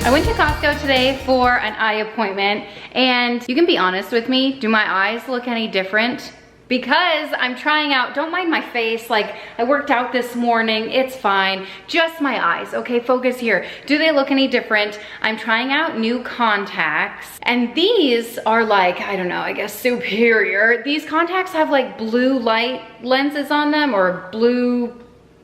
I went to Costco today for an eye appointment, and you can be honest with me, do my eyes look any different? Because I'm trying out, don't mind my face, like I worked out this morning, it's fine. Just my eyes, okay, focus here. Do they look any different? I'm trying out new contacts, and these are like, I don't know, I guess superior. These contacts have like blue light lenses on them, or blue,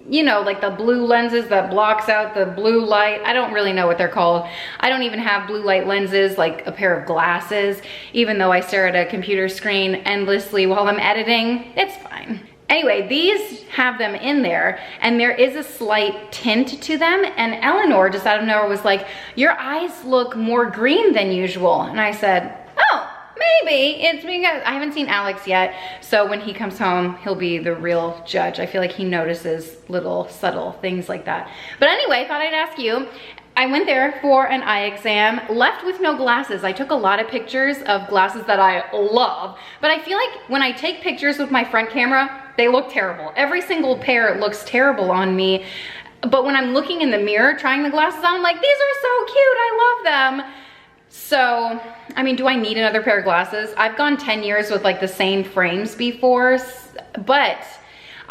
you know, like the blue lenses that blocks out the blue light. I don't really know what they're called. I don't even have blue light lenses, like a pair of glasses, even though I stare at a computer screen endlessly while I'm editing. It's fine. Anyway, these have them in there, and there is a slight tint to them, and Eleanor just out of nowhere was like, your eyes look more green than usual. And I said, oh, maybe it's because I haven't seen Alex yet, so when he comes home, he'll be the real judge. I feel like he notices little subtle things like that. But anyway, thought I'd ask you. I went there for an eye exam, left with no glasses. I took a lot of pictures of glasses that I love, but I feel like when I take pictures with my front camera, they look terrible. Every single pair looks terrible on me. But when I'm looking in the mirror, trying the glasses on, I'm like, these are so cute, I love them. So, I mean, do I need another pair of glasses? I've gone 10 years with like the same frames before, but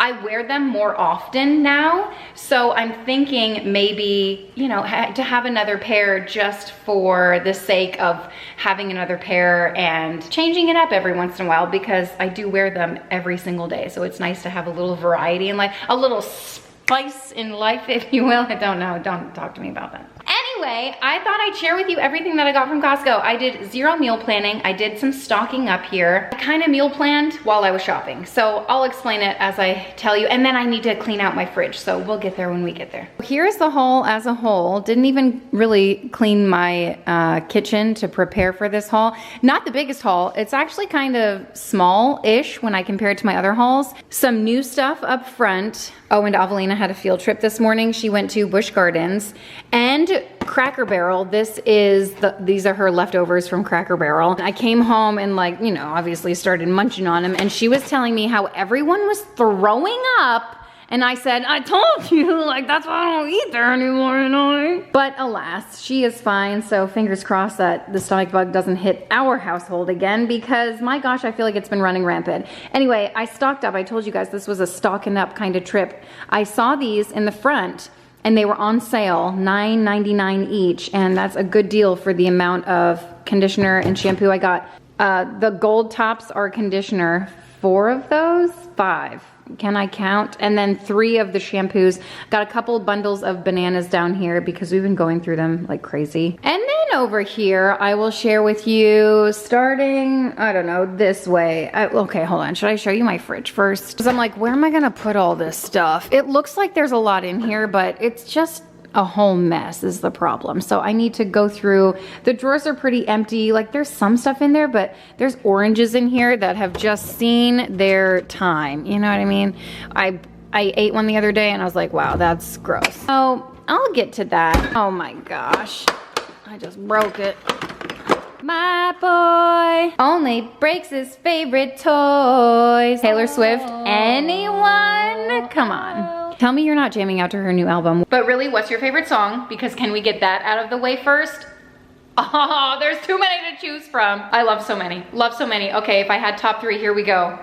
I wear them more often now. So I'm thinking maybe, you know, to have another pair just for the sake of having another pair and changing it up every once in a while, because I do wear them every single day. So it's nice to have a little variety in life, a little spice in life, if you will. I don't know, don't talk to me about that. Anyway, I thought I'd share with you everything that I got from Costco. I did zero meal planning. I did some stocking up here. I kind of meal planned while I was shopping. So I'll explain it as I tell you. And then I need to clean out my fridge. So we'll get there when we get there. Here's the haul as a whole. Didn't even really clean my kitchen to prepare for this haul. Not the biggest haul. It's actually kind of small-ish when I compare it to my other hauls. Some new stuff up front. Oh, and Avelina had a field trip this morning. She went to Busch Gardens and Cracker Barrel. These are her leftovers from Cracker Barrel. I came home and, like, you know, obviously started munching on them, and she was telling me how everyone was throwing up. And I said, I told you, like, that's why I don't eat there anymore, you know? But alas, she is fine, so fingers crossed that the stomach bug doesn't hit our household again, because my gosh, I feel like it's been running rampant. Anyway, I stocked up. I told you guys this was a stocking up kind of trip. I saw these in the front, and they were on sale, $9.99 each, and that's a good deal for the amount of conditioner and shampoo I got. The gold tops are conditioner, 4 of those, 5. Can I count? And then 3 of the shampoos. Got a couple bundles of bananas down here because we've been going through them like crazy. And then over here, I will share with you starting, I don't know, this way. Okay, hold on. Should I show you my fridge first? Because I'm like, where am I gonna put all this stuff? It looks like there's a lot in here, but it's just a whole mess is the problem. So I need to go through. The drawers are pretty empty. Like, there's some stuff in there, but there's oranges in here that have just seen their time. You know what I mean? I ate one the other day and I was like, wow, that's gross. So I'll get to that. Oh my gosh. I just broke it. My boy only breaks his favorite toys. Taylor Swift, anyone? Come on. Tell me you're not jamming out to her new album. But really, what's your favorite song? Because can we get that out of the way first? Oh, there's too many to choose from. I love so many. Love so many. Okay, if I had top 3, here we go.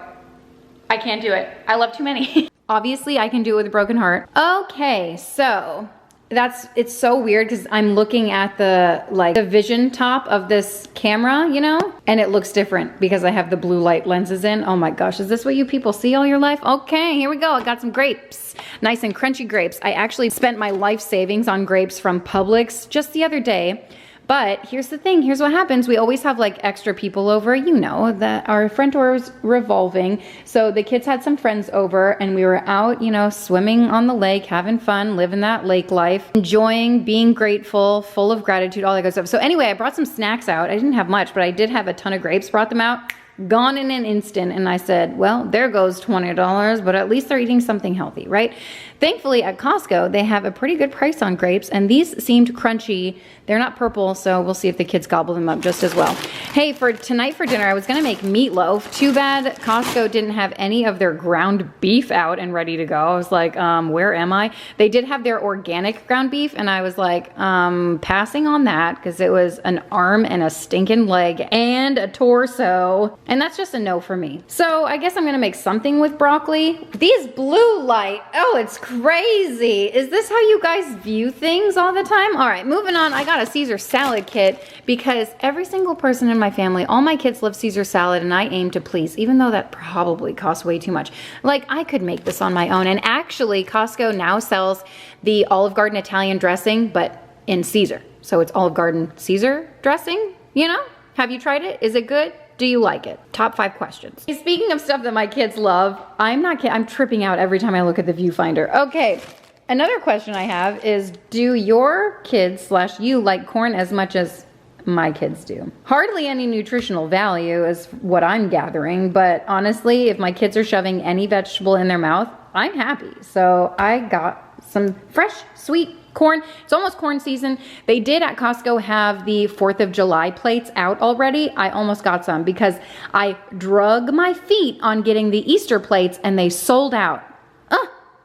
I can't do it. I love too many. Obviously, I can do it with a broken heart. Okay, so it's so weird because I'm looking at the vision top of this camera, you know, and it looks different because I have the blue light lenses in. Oh my gosh, is this what you people see all your life? Okay, here we go. I got some grapes, nice and crunchy grapes. I actually spent my life savings on grapes from Publix just the other day. But here's the thing, here's what happens. We always have like extra people over, you know, that our front door is revolving. So the kids had some friends over and we were out, you know, swimming on the lake, having fun, living that lake life, enjoying, being grateful, full of gratitude, all that good stuff. So anyway, I brought some snacks out. I didn't have much, but I did have a ton of grapes, brought them out. gone in an instant. And I said, well, there goes $20, but at least they're eating something healthy, right? Thankfully at Costco, they have a pretty good price on grapes, and these seemed crunchy. They're not purple, so we'll see if the kids gobble them up just as well. Hey, for tonight for dinner, I was gonna make meatloaf. Too bad Costco didn't have any of their ground beef out and ready to go. I was like, where am I? They did have their organic ground beef, and I was like, passing on that, because it was an arm and a stinking leg and a torso, and that's just a no for me. So I guess I'm gonna make something with broccoli. These blue light, oh, it's crazy. Is this how you guys view things all the time? All right, moving on. I got a Caesar salad kit because every single person in my family, all my kids love Caesar salad, and I aim to please, even though that probably costs way too much. Like, I could make this on my own. And actually, Costco now sells the Olive Garden Italian dressing, but in Caesar. So it's Olive Garden Caesar dressing, you know? Have you tried it? Is it good? Do you like it? Top 5 questions. Speaking of stuff that my kids love, I'm not kidding, I'm tripping out every time I look at the viewfinder. Okay, another question I have is, do your kids / you like corn as much as my kids do? Hardly any nutritional value is what I'm gathering, but honestly, if my kids are shoving any vegetable in their mouth, I'm happy. So I got some fresh, sweet corn. It's almost corn season. They did at Costco have the 4th of July plates out already. I almost got some because I drug my feet on getting the Easter plates and they sold out.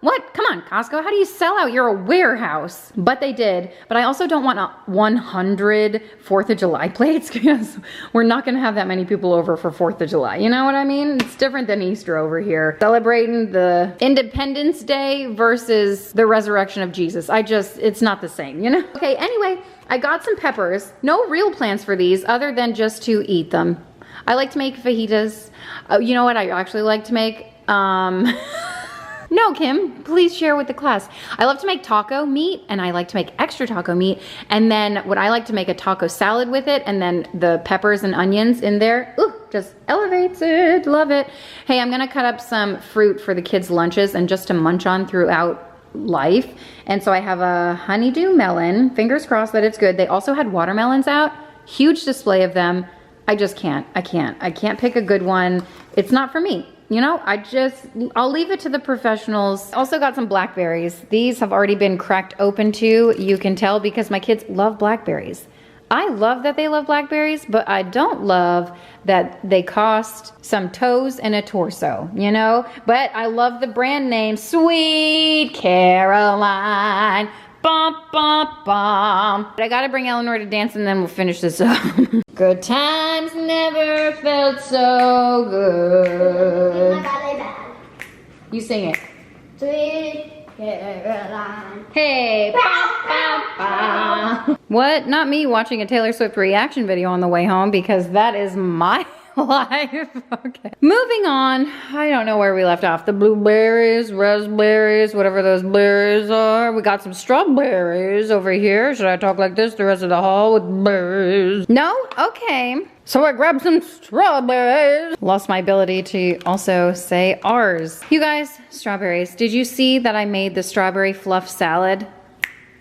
What? Come on, Costco. How do you sell out? You're a warehouse. But they did. But I also don't want 100 4th of July plates because we're not going to have that many people over for 4th of July. You know what I mean? It's different than Easter over here. Celebrating the Independence Day versus the resurrection of Jesus. It's not the same, you know? Okay, anyway, I got some peppers. No real plans for these other than just to eat them. I like to make fajitas. You know what I actually like to make? No, Kim, please share with the class. I love to make taco meat, and I like to make extra taco meat. And then what I like to make a taco salad with it, and then the peppers and onions in there. Ooh, just elevates it. Love it. Hey, I'm gonna cut up some fruit for the kids' lunches and just to munch on throughout life. And so I have a honeydew melon. Fingers crossed that it's good. They also had watermelons out. Huge display of them. I just can't. I can't pick a good one. It's not for me. You know, I'll leave it to the professionals. Also got some blackberries. These have already been cracked open too. You can tell because my kids love blackberries. I love that they love blackberries, but I don't love that they cost some toes and a torso, you know? But I love the brand name, Sweet Caroline. Bum, bum, bum. But I gotta bring Eleanor to dance and then we'll finish this up. Good times never felt so good. You sing it. Sweet Caroline. Hey. Bow, bow, bow. What? Not me watching a Taylor Swift reaction video on the way home because that is my life. Okay. Moving on. I don't know where we left off. The blueberries, raspberries, whatever those berries are. We got some strawberries over here. Should I talk like this the rest of the haul with berries? No? Okay. So I grabbed some strawberries. Lost my ability to also say ours. You guys, strawberries. Did you see that I made the strawberry fluff salad?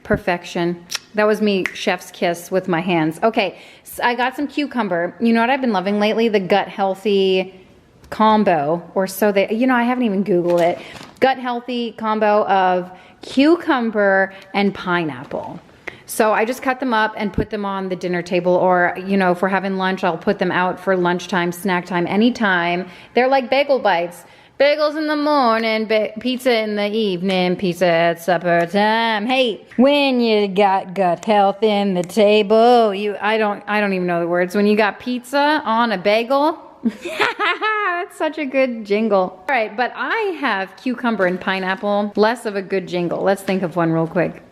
Perfection. That was me, chef's kiss with my hands. Okay, so I got some cucumber. You know what I've been loving lately? The gut healthy combo, or so they, you know, I haven't even Googled it. Gut healthy combo of cucumber and pineapple. So I just cut them up and put them on the dinner table, or, you know, if we're having lunch, I'll put them out for lunchtime, snack time, anytime. They're like bagel bites. Bagels in the morning, pizza in the evening, pizza at supper time. Hey, when you got gut health in the table, I don't even know the words. When you got pizza on a bagel, that's such a good jingle. All right, but I have cucumber and pineapple, less of a good jingle. Let's think of one real quick.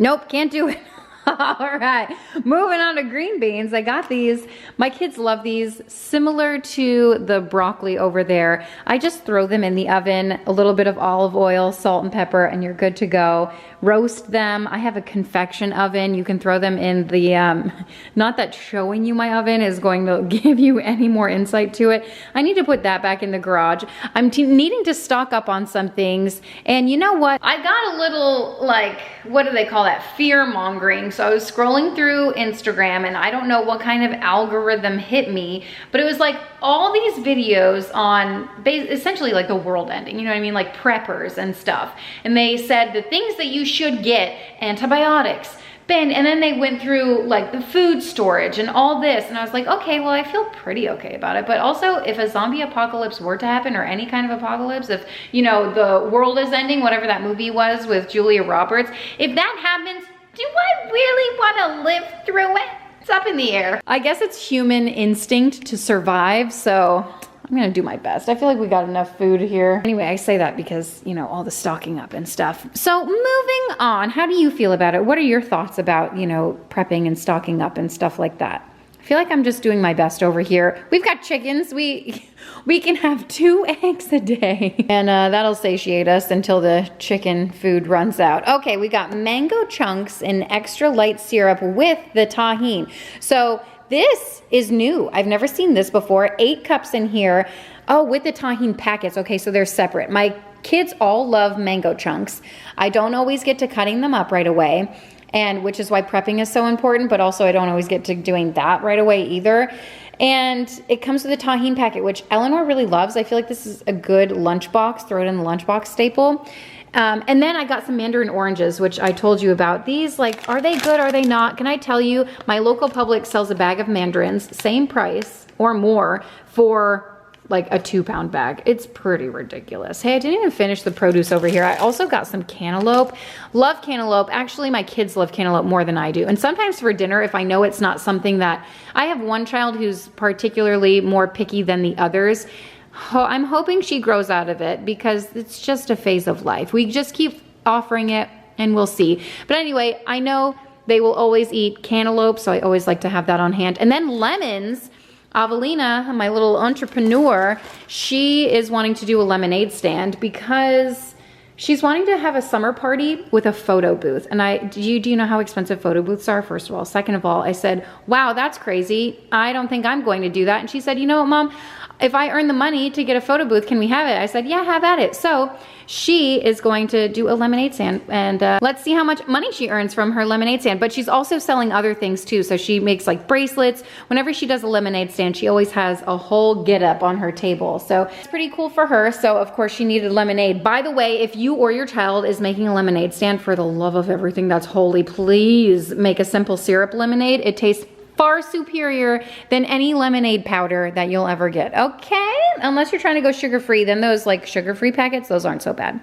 Nope, can't do it. All right, moving on to green beans. I got these. My kids love these. Similar to the broccoli over there. I just throw them in the oven, a little bit of olive oil, salt and pepper, and you're good to go. Roast them. I have a convection oven. You can throw them in the, not that showing you my oven is going to give you any more insight to it. I need to put that back in the garage. I'm needing to stock up on some things. And you know what? I got a little, like, what do they call that? Fear mongering So I was scrolling through Instagram and I don't know what kind of algorithm hit me, but it was like all these videos on essentially like the world ending, you know what I mean? Like preppers and stuff. And they said the things that you should get: antibiotics, and then they went through like the food storage and all this. And I was like, okay, well, I feel pretty okay about it. But also, if a zombie apocalypse were to happen, or any kind of apocalypse, if, you know, the world is ending, whatever that movie was with Julia Roberts, if that happens, do I really want to live through it? It's up in the air. I guess it's human instinct to survive, so I'm gonna do my best. I feel like we got enough food here. Anyway, I say that because, you know, all the stocking up and stuff. So moving on, how do you feel about it? What are your thoughts about, you know, prepping and stocking up and stuff like that? I feel like I'm just doing my best over here. We've got chickens. We can have 2 eggs a day. And that'll satiate us until the chicken food runs out. Okay, we got mango chunks in extra light syrup with the tahini. So this is new. I've never seen this before. 8 cups in here. Oh, with the tahini packets. Okay, so they're separate. My kids all love mango chunks. I don't always get to cutting them up right away, and which is why prepping is so important, but also I don't always get to doing that right away either. And it comes with a tahini packet, which Eleanor really loves. I feel like this is a good lunchbox, throw it in the lunchbox staple. And then I got some mandarin oranges, which I told you about. These, like, are they good? Are they not? Can I tell you, my local Publix sells a bag of mandarins, same price or more, for like a 2-pound bag. It's pretty ridiculous. Hey, I didn't even finish the produce over here. I also got some cantaloupe. Love cantaloupe. Actually, my kids love cantaloupe more than I do. And sometimes for dinner, if I know it's not something that, I have one child who's particularly more picky than the others. I'm hoping she grows out of it because it's just a phase of life. We just keep offering it and we'll see. But anyway, I know they will always eat cantaloupe, so I always like to have that on hand. And then lemons. Avelina, my little entrepreneur, she is wanting to do a lemonade stand because she's wanting to have a summer party with a photo booth. And do you know how expensive photo booths are, first of all? Second of all, I said, wow, that's crazy. I don't think I'm going to do that. And she said, you know what, Mom? If I earn the money to get a photo booth, can we have it? I said, yeah, have at it. So she is going to do a lemonade stand, and let's see how much money she earns from her lemonade stand. But she's also selling other things too. So she makes like bracelets. Whenever she does a lemonade stand, she always has a whole get up on her table. So it's pretty cool for her. So of course she needed lemonade. By the way, if you or your child is making a lemonade stand, for the love of everything that's holy, please make a simple syrup lemonade. It tastes far superior than any lemonade powder that you'll ever get, okay? Unless you're trying to go sugar-free, then those like sugar-free packets, those aren't so bad.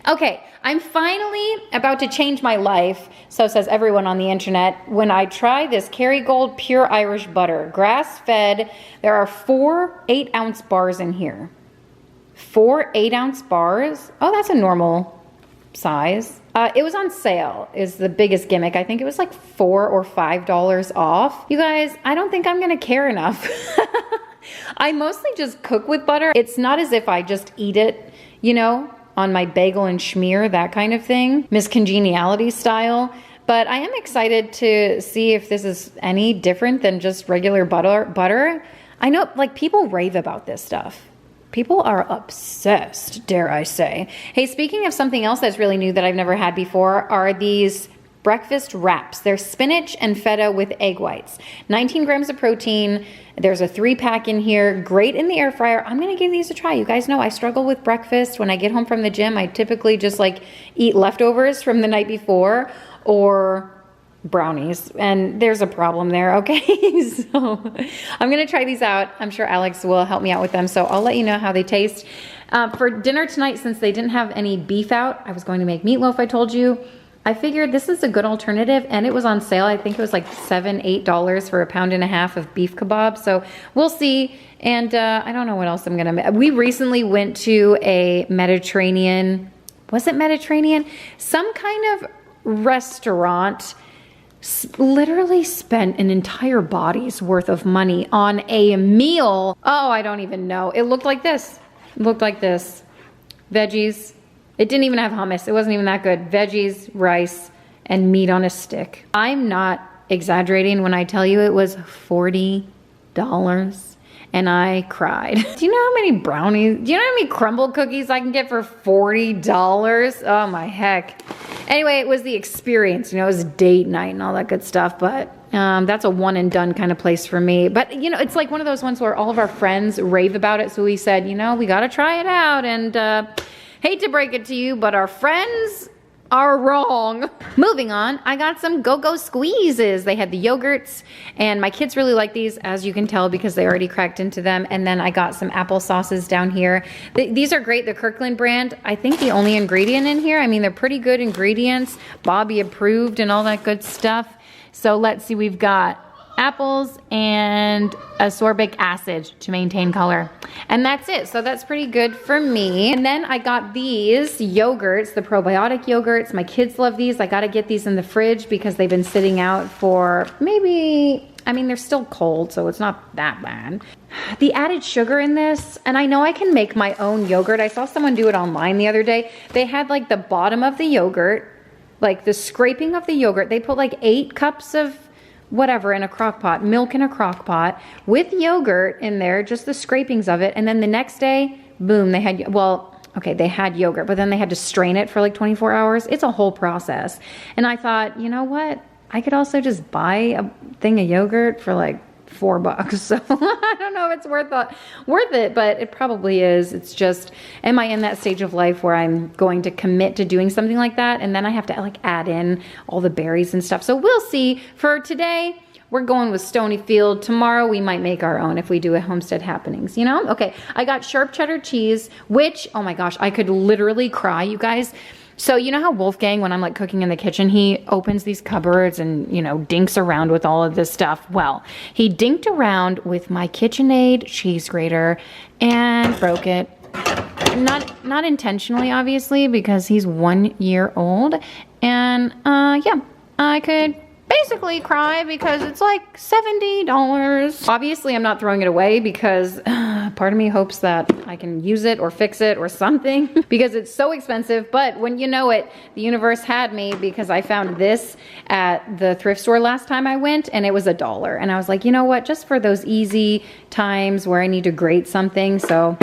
Okay, I'm finally about to change my life, so says everyone on the internet, when I try this Kerrygold Pure Irish Butter, grass-fed. There are 4 8-ounce bars in here. 4 8-ounce bars? Oh, that's a normal size. It was on sale is the biggest gimmick. I think it was like $4 or $5 off. You guys, I don't think I'm gonna care enough. I mostly just cook with butter. It's not as if I just eat it, you know, on my bagel and schmear, that kind of thing, Miss Congeniality style. But I am excited to see if this is any different than just regular butter. I know, like, people rave about this stuff. People are obsessed, dare I say. Hey, speaking of something else that's really new that I've never had before, are these breakfast wraps. They're spinach and feta with egg whites. 19 grams of protein. There's a 3-pack in here. Great in the air fryer. I'm gonna give these a try. You guys know I struggle with breakfast. When I get home from the gym, I typically just like eat leftovers from the night before or brownies, and there's a problem there, okay? So I'm gonna try these out. I'm sure Alex will help me out with them, so I'll let you know how they taste. For dinner tonight, since they didn't have any beef out, I was going to make meatloaf, I told you. I figured this is a good alternative, and it was on sale. I think it was like $7, $8 for 1.5 pounds of beef kebab, so we'll see. And I don't know what else I'm gonna make. We recently went to a Mediterranean, was it Mediterranean? Some kind of restaurant. Literally spent an entire body's worth of money on a meal. Oh, I don't even know. It looked like this. It looked like this. Veggies. It didn't even have hummus. It wasn't even that good. Veggies, rice, and meat on a stick. I'm not exaggerating when I tell you it was $40. And I cried. Do you know how many brownies, do you know how many crumble cookies I can get for $40? Oh my heck. Anyway, it was the experience, you know, it was date night and all that good stuff, but that's a one and done kind of place for me. But, you know, it's like one of those ones where all of our friends rave about it. So we said, you know, we got to try it out. And hate to break it to you, but our friends are wrong. Moving on, I got some Go-Go Squeezes. They had the yogurts, and my kids really like these, as you can tell, because they already cracked into them. And then I got some apple sauces down here. These are great, the Kirkland brand. I think the only ingredient in here, I mean, they're pretty good ingredients, Bobby approved and all that good stuff. So let's see, we've got apples and ascorbic acid to maintain color. And that's it. So that's pretty good for me. And then I got these yogurts, the probiotic yogurts. My kids love these. I got to get these in the fridge because they've been sitting out for maybe, I mean, they're still cold, so it's not that bad. The added sugar in this, and I know I can make my own yogurt. I saw someone do it online the other day. They had like the bottom of the yogurt, like the scraping of the yogurt. They put like 8 cups of whatever in a crock pot, milk in a crock pot with yogurt in there, just the scrapings of it. And then the next day, boom, they had, well, okay, they had yogurt, but then they had to strain it for like 24 hours. It's a whole process. And I thought, you know what? I could also just buy a thing of yogurt for like $4. So I don't know if it's worth it, but it probably is. It's just, am I in that stage of life where I'm going to commit to doing something like that? And then I have to like add in all the berries and stuff. So we'll see. For today, we're going with Stonyfield. Tomorrow we might make our own if we do a Homestead Happenings, you know? Okay, I got sharp cheddar cheese, which, oh my gosh, I could literally cry, you guys. So you know how Wolfgang, when I'm like cooking in the kitchen, he opens these cupboards and, you know, dinks around with all of this stuff. Well, he dinked around with my KitchenAid cheese grater and broke it. Not intentionally, obviously, because he's 1 year old. And yeah, I could basically cry because it's like $70. Obviously, I'm not throwing it away because part of me hopes that I can use it or fix it or something because it's so expensive. But when you know it, the universe had me because I found this at the thrift store last time I went and it was $1. And I was like, you know what, just for those easy times where I need to grate something. So,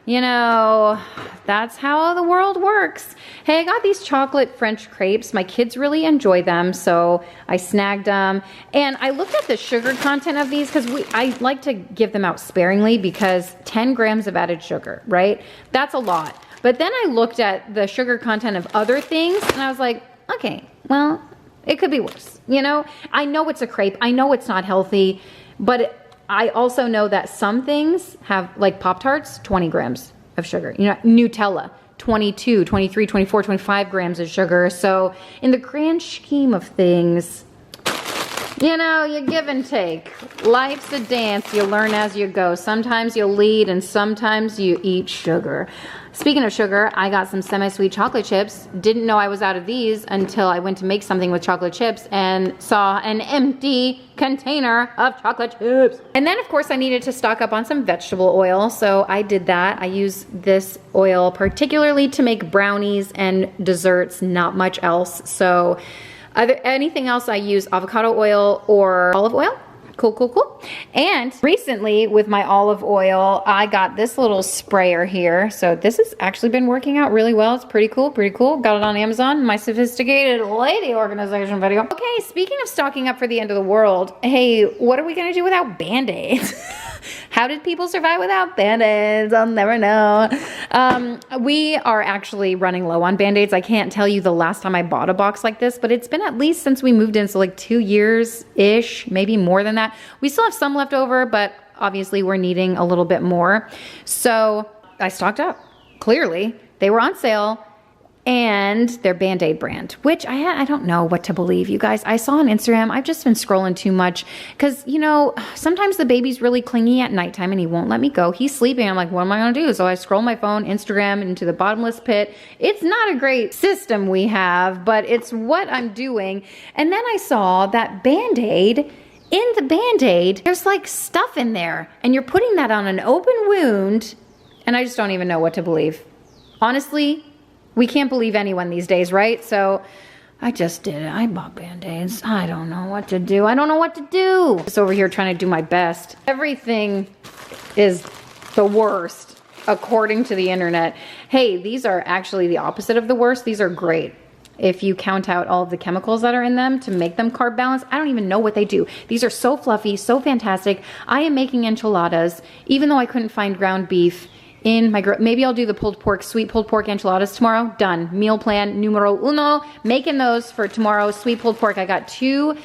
you know, that's how the world works. Hey, I got these chocolate French crepes. My kids really enjoy them, so I snagged them. And I looked at the sugar content of these because I like to give them out sparingly because 10 grams of added sugar, right? That's a lot. But then I looked at the sugar content of other things and I was like, okay, well, it could be worse. You know, I know it's a crepe. I know it's not healthy, but I also know that some things have, like Pop-Tarts, 20 grams of sugar. You know, Nutella, 22, 23, 24, 25 grams of sugar. So in the grand scheme of things, you know, you give and take. Life's a dance. You learn as you go. Sometimes you lead and sometimes you eat sugar. Speaking of sugar, I got some semi-sweet chocolate chips. Didn't know I was out of these until I went to make something with chocolate chips and saw an empty container of chocolate chips. And then of course I needed to stock up on some vegetable oil, so I did that. I use this oil particularly to make brownies and desserts, not much else. So anything else I use avocado oil or olive oil. Cool, cool, cool. And recently with my olive oil, I got this little sprayer here. So this has actually been working out really well. It's pretty cool, pretty cool. Got it on Amazon, my sophisticated lady organization video. Okay, speaking of stocking up for the end of the world, hey, what are we gonna do without Band-Aids? How did people survive without Band-Aids? I'll never know. We are actually running low on Band-Aids. I can't tell you the last time I bought a box like this, but it's been at least since we moved in, so like 2 years-ish, maybe more than that. We still have some left over, but obviously we're needing a little bit more. So I stocked up. Clearly, they were on sale. And their Band-Aid brand, which I don't know what to believe, you guys. I saw on Instagram, I've just been scrolling too much because, you know, sometimes the baby's really clingy at nighttime and he won't let me go. He's sleeping. I'm like, what am I going to do? So I scroll my phone, Instagram, into the bottomless pit. It's not a great system we have, but it's what I'm doing. And then I saw that Band-Aid, in the Band-Aid, there's like stuff in there and you're putting that on an open wound and I just don't even know what to believe. Honestly, we can't believe anyone these days, right? So I just did it. I bought Band-Aids. I don't know what to do. I don't know what to do. Just over here trying to do my best. Everything is the worst, according to the internet. Hey, these are actually the opposite of the worst. These are great. if you count out all of the chemicals that are in them to make them carb balanced. I don't even know what they do. These are so fluffy, so fantastic. I am making enchiladas, even though I couldn't find ground beef in my, maybe I'll do the pulled pork, sweet pulled pork enchiladas tomorrow. Done. Meal plan numero uno. Making those for tomorrow. Sweet pulled pork. I got 2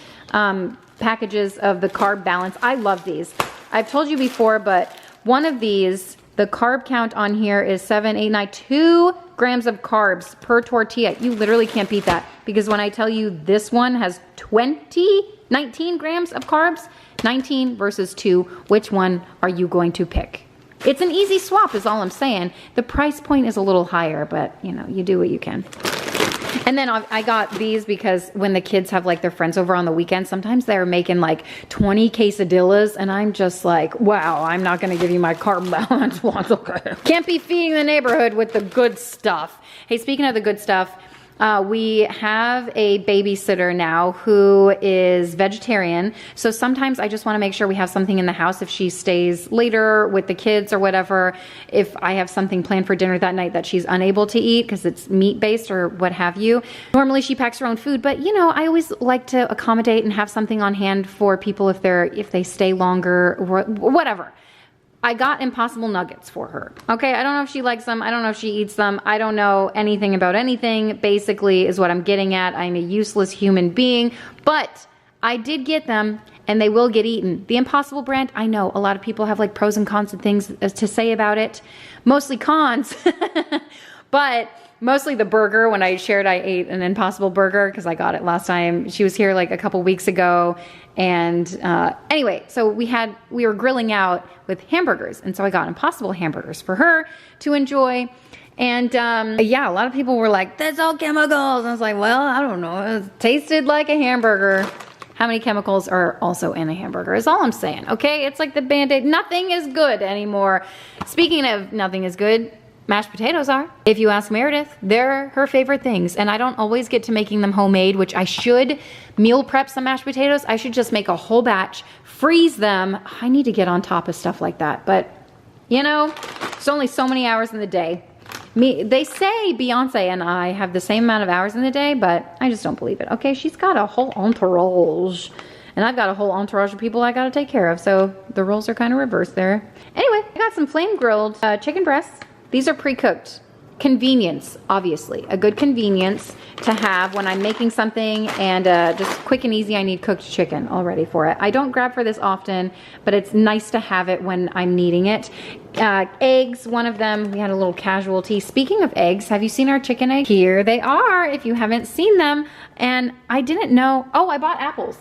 packages of the carb balance. I love these. I've told you before, but one of these, the carb count on here is 7, 8, 9, 2 grams of carbs per tortilla. You literally can't beat that, because when I tell you this one has 19 grams of carbs, 19 versus 2, which one are you going to pick? It's an easy swap is all I'm saying. The price point is a little higher, but you know, you do what you can. And then I got these because when the kids have like their friends over on the weekend, sometimes they're making like 20 quesadillas, and I'm just like, wow, I'm not gonna give you my carb balance once, okay? Can't be feeding the neighborhood with the good stuff. Hey, speaking of the good stuff, we have a babysitter now who is vegetarian. So sometimes I just want to make sure we have something in the house if she stays later with the kids or whatever. If I have something planned for dinner that night that she's unable to eat because it's meat-based or what have you. Normally she packs her own food, but you know, I always like to accommodate and have something on hand for people if they stay longer or whatever. I got Impossible Nuggets for her. Okay, I don't know if she likes them. I don't know if she eats them. I don't know anything about anything, basically, is what I'm getting at. I'm a useless human being, but I did get them, and they will get eaten. The Impossible brand, I know a lot of people have like pros and cons and things to say about it. Mostly cons, but mostly the burger. When I shared I ate an Impossible burger because I got it last time. She was here like a couple weeks ago. And anyway, so we were grilling out with hamburgers. And so I got Impossible hamburgers for her to enjoy. And yeah, a lot of people were like, that's all chemicals. And I was like, well, I don't know. It tasted like a hamburger. How many chemicals are also in a hamburger is all I'm saying, okay? It's like the Band-Aid. Nothing is good anymore. Speaking of nothing is good, mashed potatoes are. If you ask Meredith, they're her favorite things. And I don't always get to making them homemade, which I should meal prep some mashed potatoes. I should just make a whole batch, freeze them. I need to get on top of stuff like that. But, you know, it's only so many hours in the day. They say Beyonce and I have the same amount of hours in the day, but I just don't believe it. Okay, she's got a whole entourage. And I've got a whole entourage of people I gotta take care of. So the roles are kind of reversed there. Anyway, I got some flame grilled chicken breasts. These are pre-cooked. Convenience, obviously. A good convenience to have when I'm making something and just quick and easy, I need cooked chicken already for it. I don't grab for this often, but it's nice to have it when I'm needing it. Eggs, one of them, we had a little casualty. Speaking of eggs, have you seen our chicken eggs? Here they are, if you haven't seen them. And I didn't know, oh, I bought apples.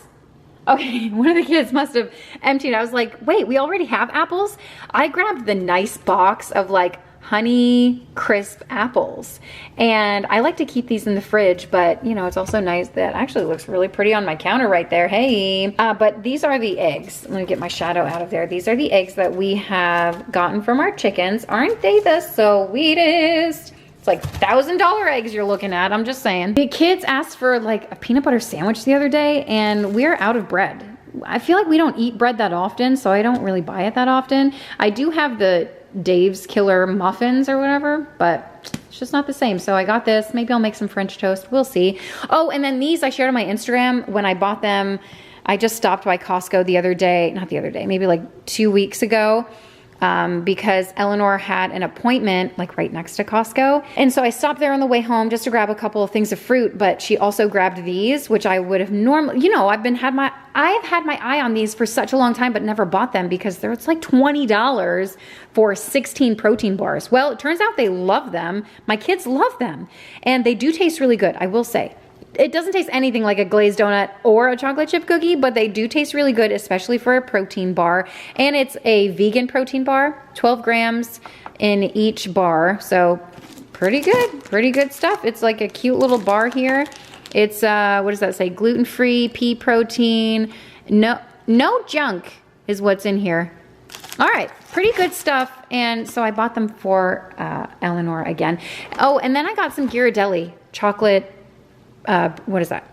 Okay, one of the kids must have emptied. I was like, wait, we already have apples? I grabbed the nice box of like honey crisp apples, and I like to keep these in the fridge, but you know, it's also nice that actually looks really pretty on my counter right there. Hey, but these are the eggs. Let me get my shadow out of there. These are the eggs that we have gotten from our chickens. Aren't they the sweetest? It's like $1,000 eggs you're looking at. I'm just saying. The kids asked for like a peanut butter sandwich the other day, and we're out of bread. I feel like we don't eat bread that often, so I don't really buy it that often. I do have the Dave's Killer muffins or whatever, but it's just not the same. So I got this. Maybe I'll make some French toast. We'll see. Oh, and then these I shared on my Instagram when I bought them. I just stopped by Costco the other day, not the other day, maybe like 2 weeks ago. Because Eleanor had an appointment like right next to Costco. And so I stopped there on the way home just to grab a couple of things of fruit, but she also grabbed these, which I would have normally, you know, I've had my eye on these for such a long time, but never bought them because it's like $20 for 16 protein bars. Well, it turns out they love them. My kids love them, and they do taste really good, I will say. It doesn't taste anything like a glazed donut or a chocolate chip cookie, but they do taste really good, especially for a protein bar. And it's a vegan protein bar, 12 grams in each bar. So pretty good stuff. It's like a cute little bar here. It's, what does that say? Gluten-free, pea protein, no junk is what's in here. All right, pretty good stuff. And so I bought them for Eleanor again. Oh, and then I got some Ghirardelli chocolate, what is that?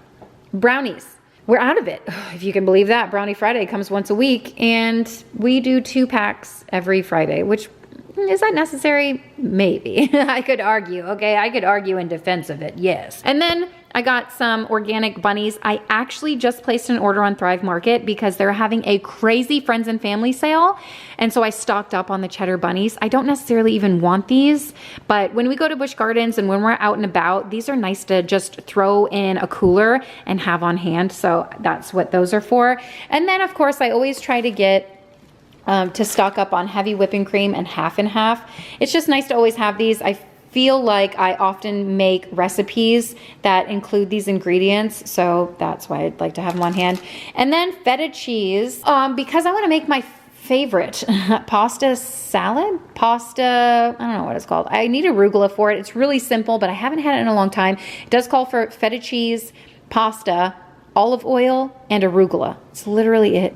Brownies. We're out of it. If you can believe that. Brownie Friday comes once a week, and we do 2 packs every Friday, which, is that necessary? Maybe. I could argue, okay? I could argue in defense of it, yes. And then I got some organic bunnies. I actually just placed an order on Thrive Market because they're having a crazy friends and family sale. And so I stocked up on the cheddar bunnies. I don't necessarily even want these, but when we go to Busch Gardens and when we're out and about, these are nice to just throw in a cooler and have on hand. So that's what those are for. And then of course I always try to get to stock up on heavy whipping cream and half and half. It's just nice to always have these. I feel like I often make recipes that include these ingredients, so that's why I'd like to have them on hand. And then feta cheese, because I want to make my favorite pasta salad, I don't know what it's called. I need arugula for it. It's really simple, but I haven't had it in a long time. It does call for feta cheese, pasta, olive oil, and arugula. It's literally it.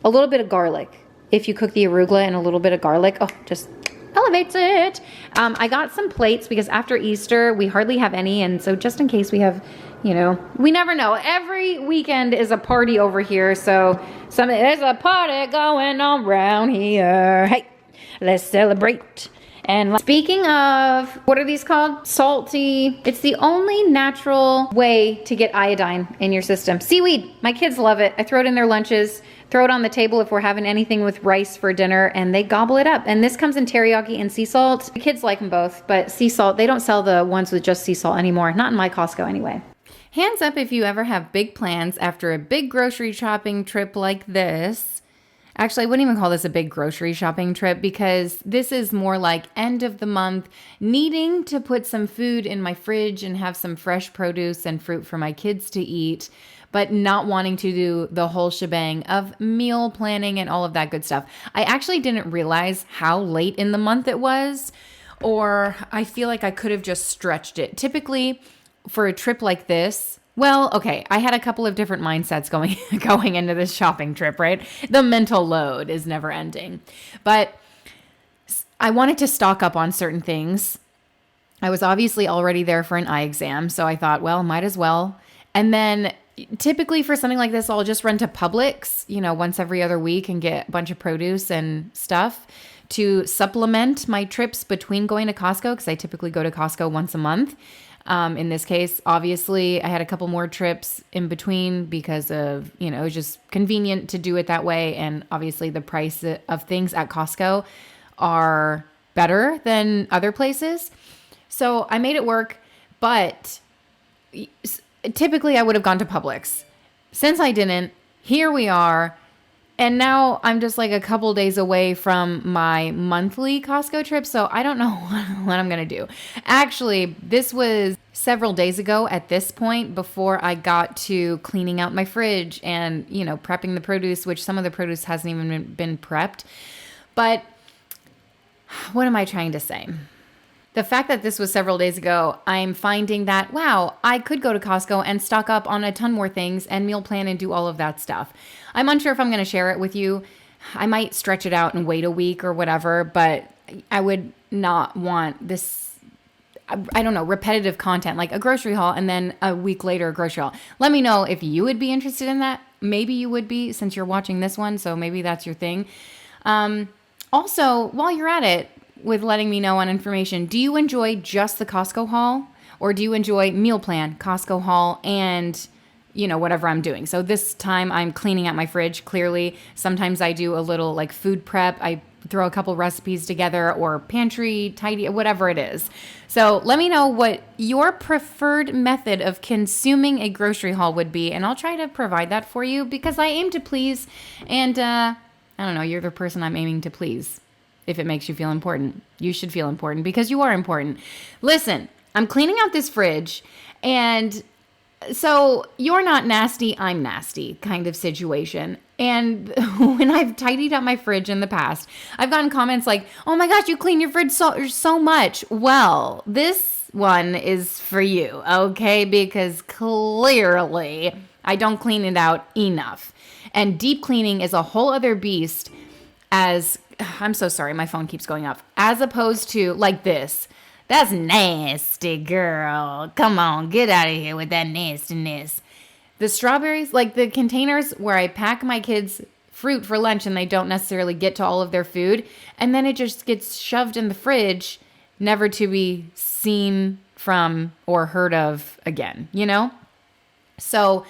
A little bit of garlic. If you cook the arugula and a little bit of garlic, oh, just elevates it. I got some plates because after Easter, we hardly have any. And so just in case we have, you know, we never know. Every weekend is a party over here. So there's a party going on around here. Hey, let's celebrate. And speaking of, what are these called? Salty. It's the only natural way to get iodine in your system. Seaweed. My kids love it. I throw it in their lunches, throw it on the table if we're having anything with rice for dinner, and they gobble it up. And this comes in teriyaki and sea salt. The kids like them both, but sea salt, they don't sell the ones with just sea salt anymore. Not in my Costco anyway. Hands up if you ever have big plans after a big grocery shopping trip like this. Actually, I wouldn't even call this a big grocery shopping trip because this is more like end of the month, needing to put some food in my fridge and have some fresh produce and fruit for my kids to eat, but not wanting to do the whole shebang of meal planning and all of that good stuff. I actually didn't realize how late in the month it was, or I feel like I could have just stretched it. Typically, for a trip like this, well, okay, I had a couple of different mindsets going into this shopping trip, right? The mental load is never ending. But I wanted to stock up on certain things. I was obviously already there for an eye exam, so I thought, well, might as well. And then typically for something like this, I'll just run to Publix, you know, once every other week and get a bunch of produce and stuff to supplement my trips between going to Costco, because I typically go to Costco once a month. In this case, obviously, I had a couple more trips in between because of, you know, it was just convenient to do it that way. And obviously the price of things at Costco are better than other places. So I made it work, but typically I would have gone to Publix. Since I didn't, here we are. And now I'm just like a couple days away from my monthly Costco trip, so I don't know what I'm going to do. Actually, this was several days ago at this point before I got to cleaning out my fridge and, you know, prepping the produce, which some of the produce hasn't even been prepped. But what am I trying to say? The fact that this was several days ago, I'm finding that, wow, I could go to Costco and stock up on a ton more things and meal plan and do all of that stuff. I'm unsure if I'm going to share it with you. I might stretch it out and wait a week or whatever, but I would not want this, I don't know, repetitive content like a grocery haul and then a week later a grocery haul. Let me know if you would be interested in that. Maybe you would be since you're watching this one, so maybe that's your thing. Also, while you're at it, with letting me know on information, do you enjoy just the Costco haul or do you enjoy meal plan, Costco haul, and you know, whatever I'm doing? So this time I'm cleaning out my fridge, clearly. Sometimes I do a little like food prep. I throw a couple recipes together or pantry, tidy, whatever it is. So let me know what your preferred method of consuming a grocery haul would be, and I'll try to provide that for you because I aim to please, and I don't know, you're the person I'm aiming to please. If it makes you feel important, you should feel important because you are important. Listen, I'm cleaning out this fridge, and so you're not nasty, I'm nasty kind of situation. And when I've tidied up my fridge in the past, I've gotten comments like, oh my gosh, you clean your fridge so much. Well, this one is for you, okay? Because clearly I don't clean it out enough. And deep cleaning is a whole other beast I'm so sorry, my phone keeps going off. As opposed to like this. That's nasty, girl. Come on, get out of here with that nastiness. The strawberries, like the containers where I pack my kids' fruit for lunch and they don't necessarily get to all of their food, and then it just gets shoved in the fridge, never to be seen from or heard of again, you know? So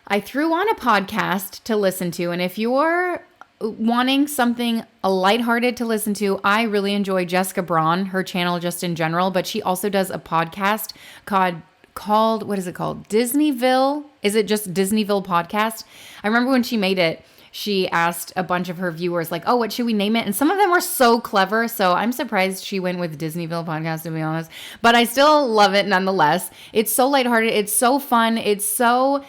I threw on a podcast to listen to. And if you're wanting something lighthearted to listen to, I really enjoy Jessica Braun, her channel just in general, but she also does a podcast called what is it called? Disneyville? Is it just Disneyville Podcast? I remember when she made it, she asked a bunch of her viewers like, oh, what should we name it? And some of them were so clever. So I'm surprised she went with Disneyville Podcast, to be honest, but I still love it nonetheless. It's so lighthearted. It's so fun. It's so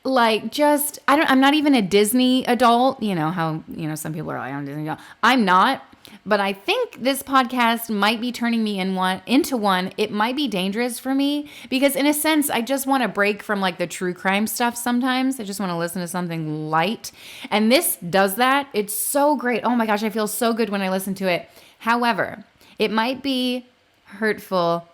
like, just, I'm not even a Disney adult. You know how, some people are like, I'm a Disney adult. I'm not. But I think this podcast might be turning me into one. It might be dangerous for me because in a sense, I just want to break from like the true crime stuff sometimes. I just want to listen to something light. And this does that. It's so great. Oh my gosh, I feel so good when I listen to it. However, it might be hurtful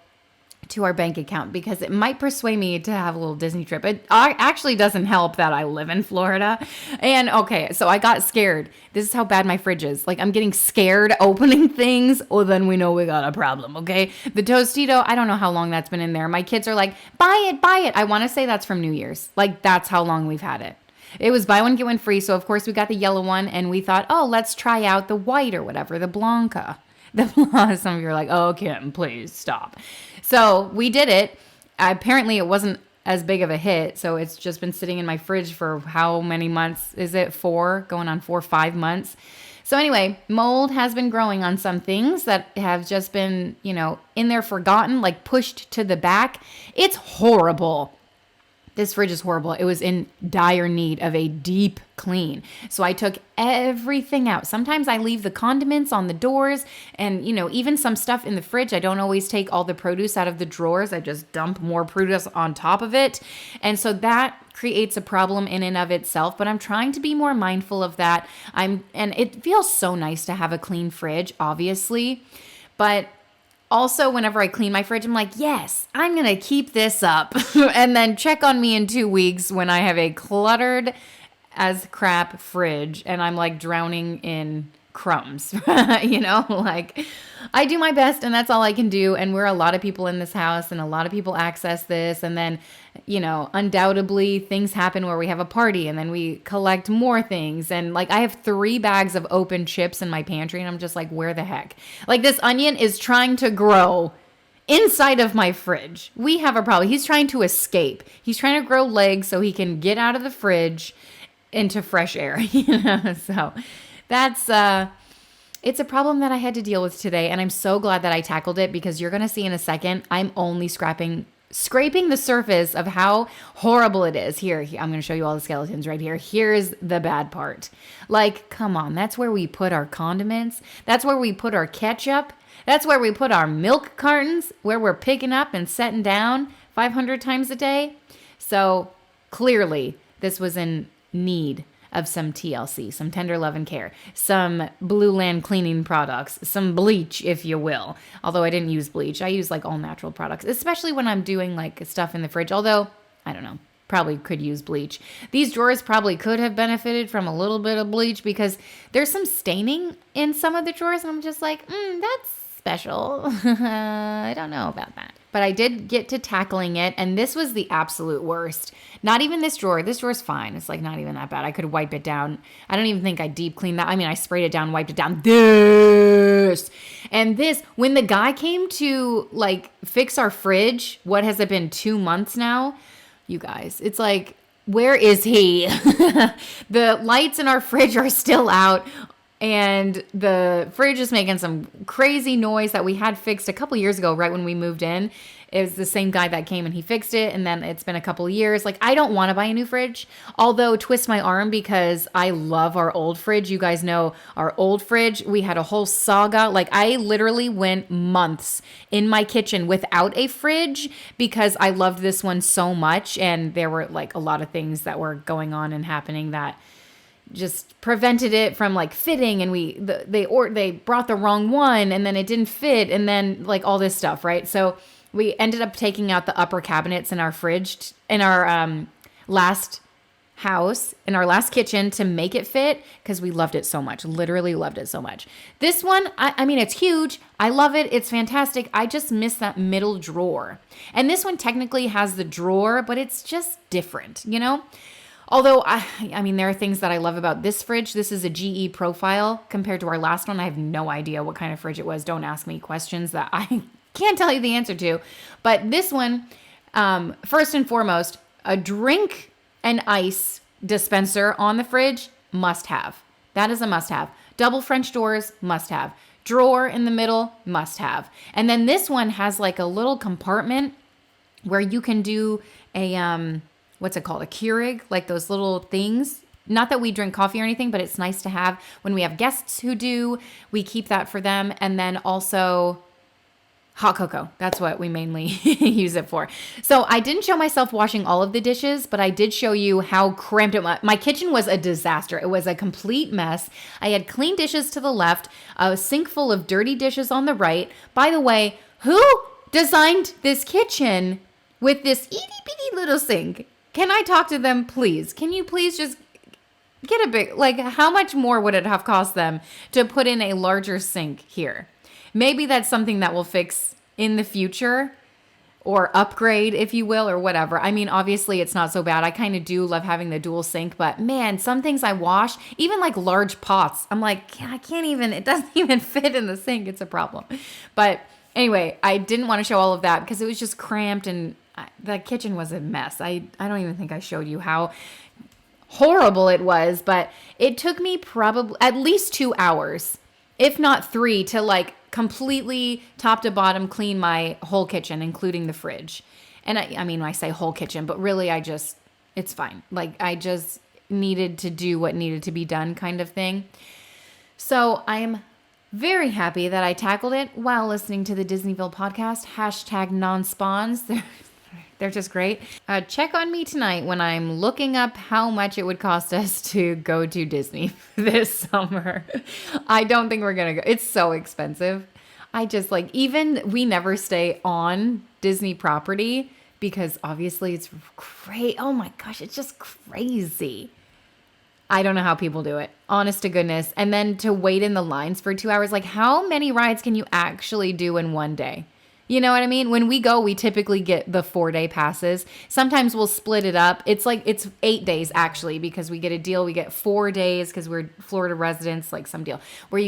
to our bank account because it might persuade me to have a little Disney trip. It actually doesn't help that I live in Florida. And okay, so I got scared. This is how bad my fridge is. Like, I'm getting scared opening things. Oh, then we know we got a problem, okay? The Tostito, I don't know how long that's been in there. My kids are like, buy it, buy it. I want to say that's from New Year's. Like, that's how long we've had it. It was buy one, get one free. So, of course, we got the yellow one. And we thought, oh, let's try out the white or whatever, the Blanca. Some of you are like, oh, Kim, please stop. So we did it. Apparently it wasn't as big of a hit. So it's just been sitting in my fridge for how many months? Is it 4? Going on 4 or 5 months. So anyway, mold has been growing on some things that have just been, in there forgotten, like pushed to the back. It's horrible. This fridge is horrible. It was in dire need of a deep clean. So I took everything out. Sometimes I leave the condiments on the doors and, even some stuff in the fridge. I don't always take all the produce out of the drawers. I just dump more produce on top of it. And so that creates a problem in and of itself, but I'm trying to be more mindful of that. And it feels so nice to have a clean fridge, obviously, but also, whenever I clean my fridge, I'm like, yes, I'm going to keep this up and then check on me in 2 weeks when I have a cluttered as crap fridge and I'm like drowning in crumbs, like I do my best and that's all I can do. And we're a lot of people in this house and a lot of people access this. And then, undoubtedly things happen where we have a party and then we collect more things. And like, I have 3 bags of open chips in my pantry and I'm just like, where the heck? Like this onion is trying to grow inside of my fridge. We have a problem. He's trying to escape. He's trying to grow legs so he can get out of the fridge into fresh air, so that's, it's a problem that I had to deal with today, and I'm so glad that I tackled it because you're going to see in a second, I'm only scraping scraping the surface of how horrible it is. Here, I'm going to show you all the skeletons right here. Here's the bad part. Like, come on, that's where we put our condiments. That's where we put our ketchup. That's where we put our milk cartons, where we're picking up and setting down 500 times a day. So clearly, this was in need of some TLC, some tender love and care, some Blue Land cleaning products, some bleach, if you will. Although I didn't use bleach. I use like all natural products, especially when I'm doing like stuff in the fridge. Although, I don't know, probably could use bleach. These drawers probably could have benefited from a little bit of bleach because there's some staining in some of the drawers. And I'm just like, that's special. I don't know about that. But I did get to tackling it, and this was the absolute worst. Not even this drawer. This drawer's fine. It's like not even that bad. I could wipe it down. I don't even think I deep cleaned that. I mean, I sprayed it down, wiped it down. This and this. When the guy came to like fix our fridge, what has it been, 2 months now? You guys, it's like, where is he? The lights in our fridge are still out. And the fridge is making some crazy noise that we had fixed a couple years ago, right when we moved in. It was the same guy that came and he fixed it. And then it's been a couple years. Like, I don't want to buy a new fridge, although twist my arm because I love our old fridge. You guys know our old fridge. We had a whole saga. Like, I literally went months in my kitchen without a fridge because I loved this one so much. And there were like a lot of things that were going on and happening that just prevented it from like fitting, and they brought the wrong one and then it didn't fit, and then like all this stuff, right? So we ended up taking out the upper cabinets in our fridge in our last house, in our last kitchen, to make it fit because we loved it so much. Literally loved it so much. This one, I mean, it's huge. I love it. It's fantastic. I just miss that middle drawer. And this one technically has the drawer, but it's just different, you know? Although, I mean, there are things that I love about this fridge. This is a GE profile compared to our last one. I have no idea what kind of fridge it was. Don't ask me questions that I can't tell you the answer to. But this one, first and foremost, a drink and ice dispenser on the fridge, must have. That is a must have. Double French doors, must have. Drawer in the middle, must have. And then this one has like a little compartment where you can do a, what's it called? A Keurig, like those little things. Not that we drink coffee or anything, but it's nice to have when we have guests who do. We keep that for them. And then also hot cocoa. That's what we mainly use it for. So I didn't show myself washing all of the dishes, but I did show you how cramped it was. My kitchen was a disaster. It was a complete mess. I had clean dishes to the left, a sink full of dirty dishes on the right. By the way, who designed this kitchen with this itty bitty little sink? Can I talk to them, please? Can you please just get a big, like, how much more would it have cost them to put in a larger sink here? Maybe that's something that we'll fix in the future, or upgrade, if you will, or whatever. I mean, obviously it's not so bad. I kind of do love having the dual sink, but man, some things I wash, even like large pots, I'm like, I can't even, it doesn't even fit in the sink. It's a problem. But anyway, I didn't want to show all of that because it was just cramped and the kitchen was a mess. I don't even think I showed you how horrible it was, but it took me probably at least 2 hours, if not 3, to like completely top to bottom clean my whole kitchen, including the fridge. And I mean, I say whole kitchen, but really it's fine. Like I just needed to do what needed to be done kind of thing. So I'm very happy that I tackled it while listening to the Disneyville podcast, #non-spawns. They're just great. Check on me tonight when I'm looking up how much it would cost us to go to Disney this summer. I don't think we're going to go. It's so expensive. I just like, even we never stay on Disney property because obviously it's great. Oh my gosh, it's just crazy. I don't know how people do it, honest to goodness. And then to wait in the lines for 2 hours, like how many rides can you actually do in one day? You know what I mean? When we go, we typically get the 4-day passes. Sometimes we'll split it up. It's 8 days actually, because we get a deal. We get 4 days because we're Florida residents, like some deal where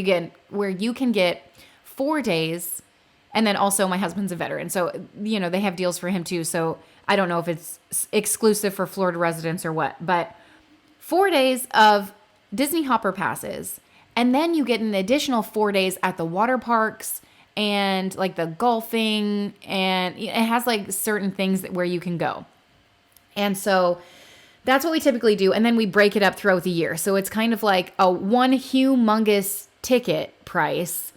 you can get 4 days. And then also my husband's a veteran. So, you know, they have deals for him too. So I don't know if it's exclusive for Florida residents or what, but 4 days of Disney Hopper passes. And then you get an additional 4 days at the water parks and like the golfing, and it has like certain things where you can go. And so that's what we typically do. And then we break it up throughout the year. So it's kind of like a one humongous ticket price.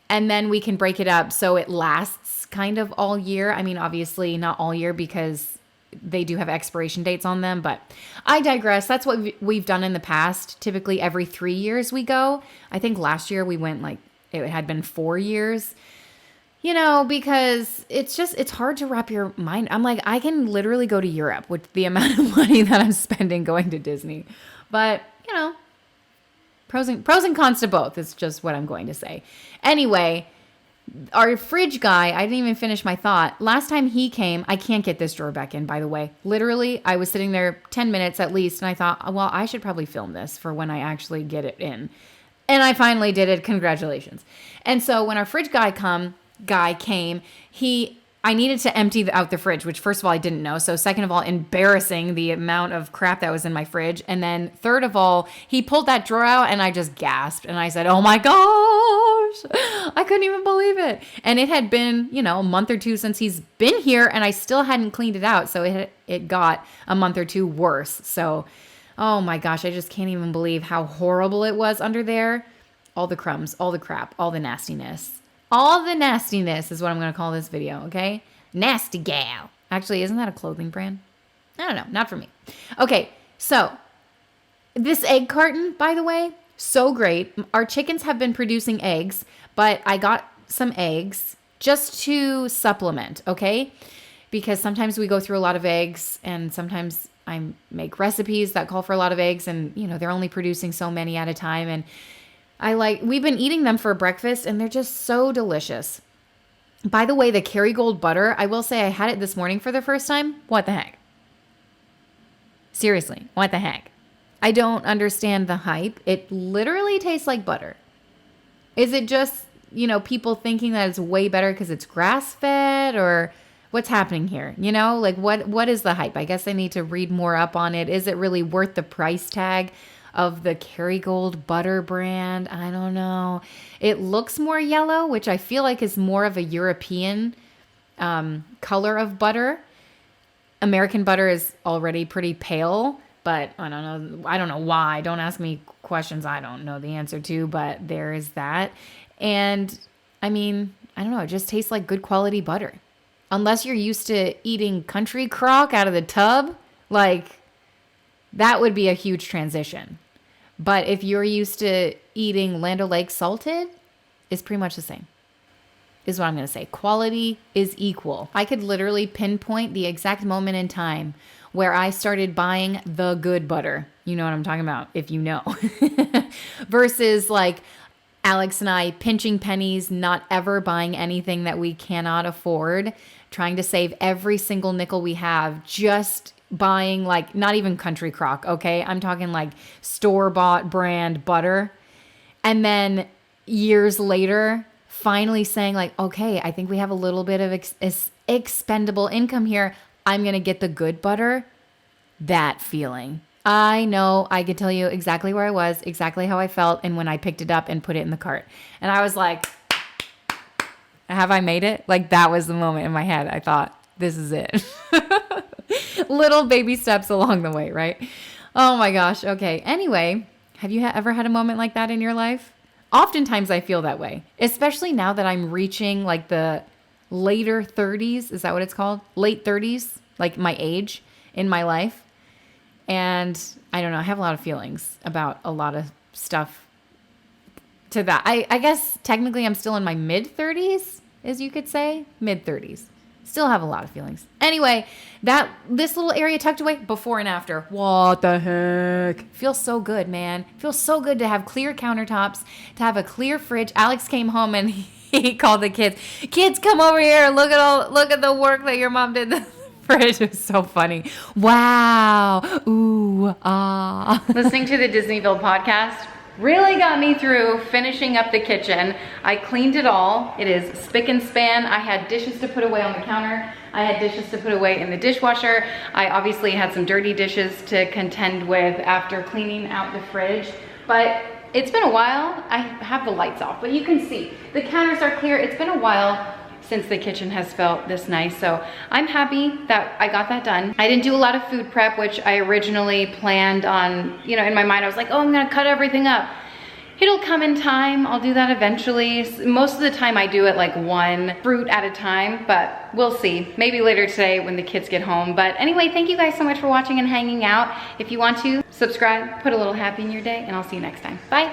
And then we can break it up so it lasts kind of all year. I mean, obviously not all year because they do have expiration dates on them, but I digress. That's what we've done in the past. Typically every 3 years we go. I think last year we went like, it had been 4 years, you know, because it's hard to wrap your mind. I'm like, I can literally go to Europe with the amount of money that I'm spending going to Disney. But, you know, pros and cons to both. It's just what I'm going to say. Anyway, our fridge guy, I didn't even finish my thought. Last time he came, I can't get this drawer back in, by the way. Literally, I was sitting there 10 minutes at least, and I thought, well, I should probably film this for when I actually get it in. And I finally did it. Congratulations. And so when our fridge guy came, I needed to empty out the fridge, which first of all, I didn't know. So second of all, embarrassing the amount of crap that was in my fridge. And then third of all, he pulled that drawer out and I just gasped. And I said, oh my gosh, I couldn't even believe it. And it had been, you know, a month or two since he's been here and I still hadn't cleaned it out. So it got a month or two worse. So oh my gosh, I just can't even believe how horrible it was under there. All the crumbs, all the crap, all the nastiness. All the nastiness is what I'm going to call this video, okay? Nasty gal. Actually, isn't that a clothing brand? I don't know, not for me. Okay, so this egg carton, by the way, so great. Our chickens have been producing eggs, but I got some eggs just to supplement, okay? Because sometimes we go through a lot of eggs and sometimes I make recipes that call for a lot of eggs, and they're only producing so many at a time. And we've been eating them for breakfast, and they're just so delicious. By the way, the Kerrygold butter, I will say I had it this morning for the first time. What the heck? Seriously, what the heck? I don't understand the hype. It literally tastes like butter. Is it just, people thinking that it's way better because it's grass-fed, or what's happening here? What is the hype? I guess I need to read more up on it. Is it really worth the price tag of the Kerrygold butter brand? I don't know. It looks more yellow, which I feel like is more of a European color of butter. American butter is already pretty pale, but I don't know why. Don't ask me questions I don't know the answer to, but there is that. And I don't know. It just tastes like good quality butter. Unless you're used to eating country crock out of the tub, that would be a huge transition. But if you're used to eating Land O'Lakes salted, it's pretty much the same, is what I'm going to say. Quality is equal. I could literally pinpoint the exact moment in time where I started buying the good butter. You know what I'm talking about, if you know. Versus Alex and I pinching pennies, not ever buying anything that we cannot afford, trying to save every single nickel we have, just buying not even country crock, okay? I'm talking store-bought brand butter. And then years later, finally saying okay, I think we have a little bit of expendable income here. I'm going to get the good butter. That feeling. I know, I could tell you exactly where I was, exactly how I felt, and when I picked it up and put it in the cart. And I was like, have I made it? That was the moment in my head. I thought, this is it. Little baby steps along the way, right? Oh my gosh. Okay. Anyway, have you ever had a moment like that in your life? Oftentimes I feel that way, especially now that I'm reaching the later 30s. Is that what it's called? Late 30s, my age in my life. And I don't know, I have a lot of feelings about a lot of stuff to that. I guess technically I'm still in my mid 30s, as you could say, mid 30s. Still have a lot of feelings. Anyway, this little area tucked away, before and after. What the heck? Feels so good, man. Feels so good to have clear countertops, to have a clear fridge. Alex came home and he called the kids. Kids, come over here. Look at the work that your mom did. The fridge is so funny. Wow. Ooh, ah. Listening to the Disneyville podcast really got me through finishing up the kitchen. I cleaned it all. It is spick and span. I had dishes to put away on the counter. I had dishes to put away in the dishwasher. I obviously had some dirty dishes to contend with after cleaning out the fridge. But it's been a while. I have the lights off, but you can see the counters are clear. It's been a while since the kitchen has felt this nice. So I'm happy that I got that done. I didn't do a lot of food prep, which I originally planned on, in my mind, I was like, oh, I'm gonna cut everything up. It'll come in time. I'll do that eventually. Most of the time I do it one fruit at a time, but we'll see. Maybe later today when the kids get home. But anyway, thank you guys so much for watching and hanging out. If you want to, subscribe, put a little happy in your day, and I'll see you next time. Bye.